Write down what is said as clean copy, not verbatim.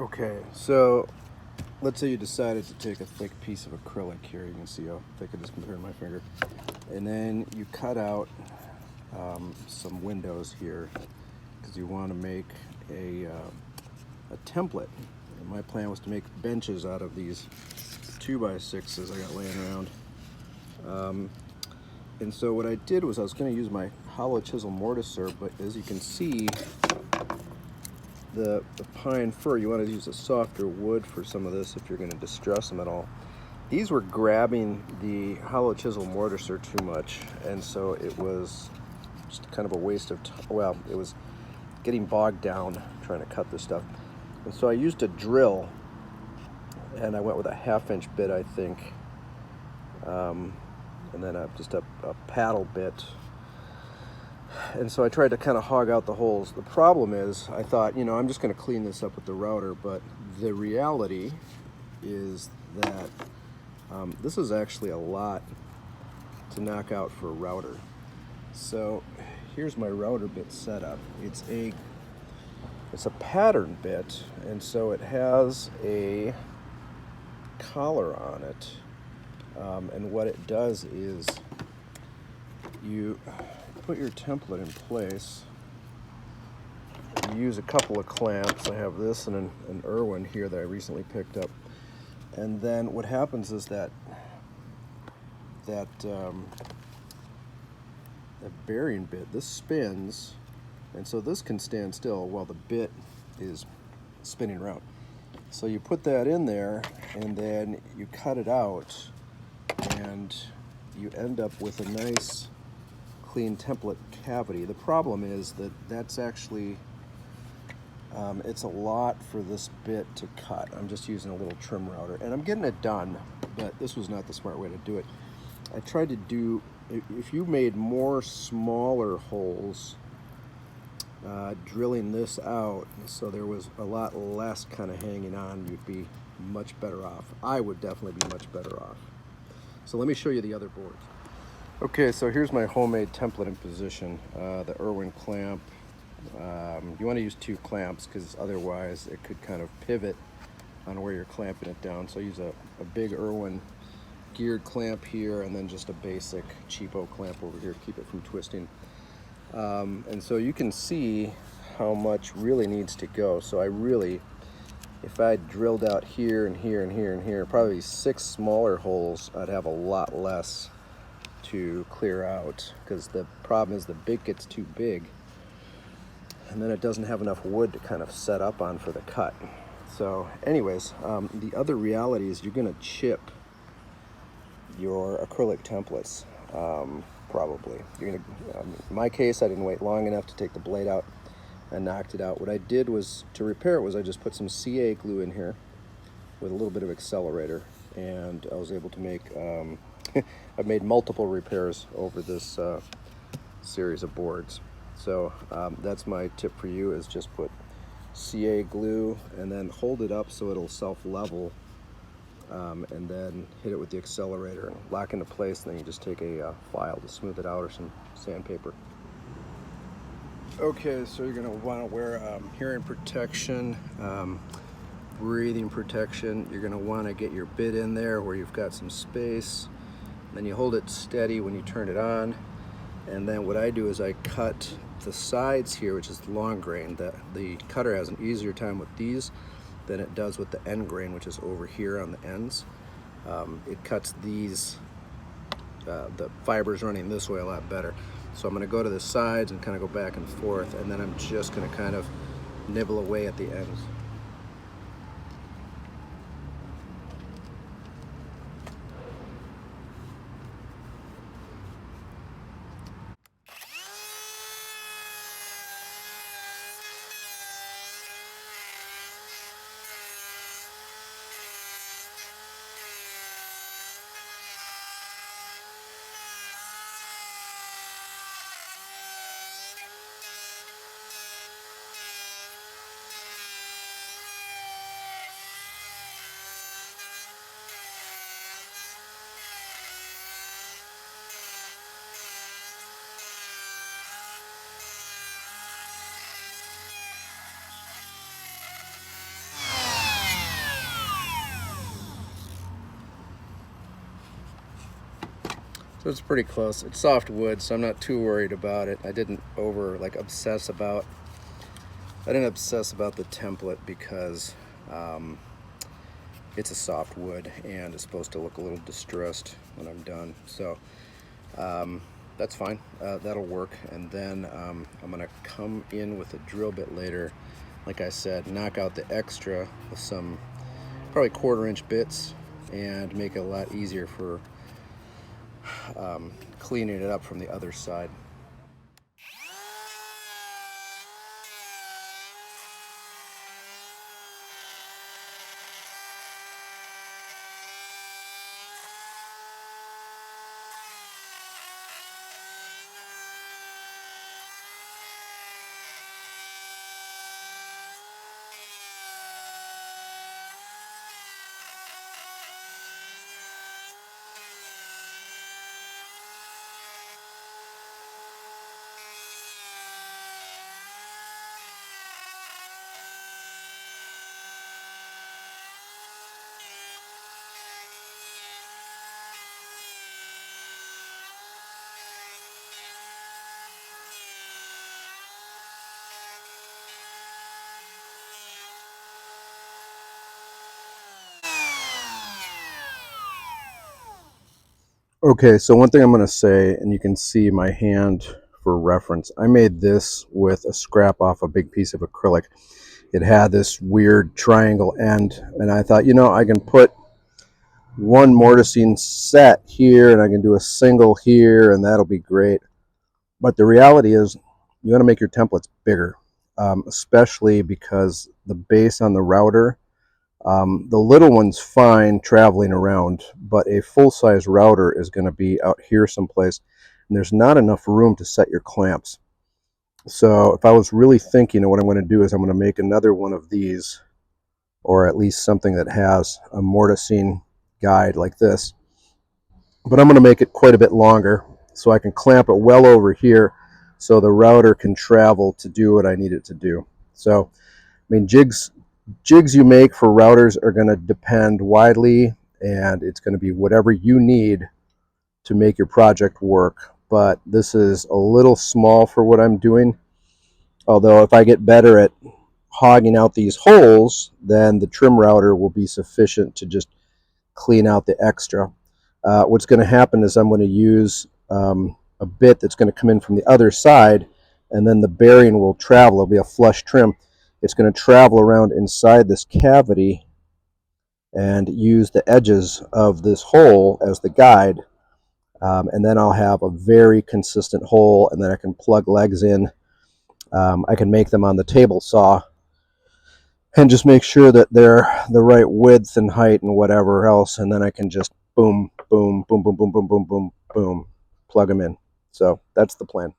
Okay, so let's say you decided to take a thick piece of acrylic here. You can see how thick it is compared to my finger. And then you cut out some windows here because you want to make a template. And my plan was to make benches out of these 2x6s I got laying around. And so what I did was I was going to use my hollow chisel mortiser, but as you can see, the pine fir, you want to use a softer wood for some of this if you're going to distress them at all. These were grabbing the hollow chisel mortiser too much, and so it was just kind of a waste of time. Well, it was getting bogged down trying to cut this stuff. And so I used a drill, and I went with a 1/2-inch bit, I think, and then just a paddle bit. And so I tried to kind of hog out the holes. The problem is, I thought, I'm just going to clean this up with the router, but the reality is that this is actually a lot to knock out for a router. So here's my router bit setup. It's a pattern bit, and so it has a collar on it. And what it does is you put your template in place. You use a couple of clamps. I have this and an Irwin here that I recently picked up. And then what happens is that bearing bit, this spins, and so this can stand still while the bit is spinning around. So you put that in there, and then you cut it out, and you end up with a nice clean template cavity. The problem is that that's actually it's a lot for this bit to cut. I'm just using a little trim router, and I'm getting it done, but this was not the smart way to do it. I tried to do, if you made more smaller holes, drilling this out so there was a lot less kind of hanging on, you'd be much better off. I would definitely be much better off. So let me show you the other boards. Okay, so here's my homemade template in position. The Irwin clamp. You want to use 2 clamps because otherwise it could kind of pivot on where you're clamping it down. So I use a big Irwin geared clamp here, and then just a basic cheapo clamp over here to keep it from twisting. And so you can see how much really needs to go. So if I drilled out here and here and here and here, probably 6 smaller holes, I'd have a lot less to clear out, because the problem is the bit gets too big and then it doesn't have enough wood to kind of set up on for the cut. So anyways, the other reality is you're going to chip your acrylic templates, probably. In my case, I didn't wait long enough to take the blade out and knocked it out. What I did was, to repair it, was I just put some CA glue in here with a little bit of accelerator, and I was able to make I've made multiple repairs over this series of boards. So that's my tip for you, is just put CA glue and then hold it up so it'll self-level, and then hit it with the accelerator and lock into place, and then you just take a file to smooth it out, or some sandpaper. Okay, so you're going to want to wear hearing protection, breathing protection. You're going to want to get your bit in there where you've got some space. Then you hold it steady when you turn it on. And then what I do is I cut the sides here, which is long grain. The cutter has an easier time with these than it does with the end grain, which is over here on the ends. It cuts these, the fibers running this way, a lot better. So I'm going to go to the sides and kind of go back and forth, and then I'm just going to kind of nibble away at the ends. So it's pretty close. It's soft wood, so I'm not too worried about it. I didn't obsess about the template because it's a soft wood and it's supposed to look a little distressed when I'm done. So that's fine. That'll work. And then I'm gonna come in with a drill bit later. Like I said, knock out the extra with some probably 1/4 inch bits and make it a lot easier for cleaning it up from the other side. Okay, so one thing I'm going to say, and you can see my hand for reference, I made this with a scrap off a big piece of acrylic. It had this weird triangle end, and I thought, you know, I can put one mortising set here, and I can do a single here, and that'll be great. But the reality is, you want to make your templates bigger, especially because the base on the router, the little one's fine traveling around, but a full-size router is going to be out here someplace, and there's not enough room to set your clamps. So if I was really thinking of what I'm going to do is I'm going to make another one of these, or at least something that has a mortising guide like this. But I'm going to make it quite a bit longer so I can clamp it well over here so the router can travel to do what I need it to do. So, I mean, jigs you make for routers are going to depend widely, and it's going to be whatever you need to make your project work. But this is a little small for what I'm doing. Although if I get better at hogging out these holes, then the trim router will be sufficient to just clean out the extra. What's going to happen is I'm going to use a bit that's going to come in from the other side, and then the bearing will travel. It'll be a flush trim. It's going to travel around inside this cavity and use the edges of this hole as the guide. And then I'll have a very consistent hole, and then I can plug legs in. I can make them on the table saw and just make sure that they're the right width and height and whatever else, and then I can just boom, boom, boom, boom, boom, boom, boom, boom, boom, plug them in. So that's the plan.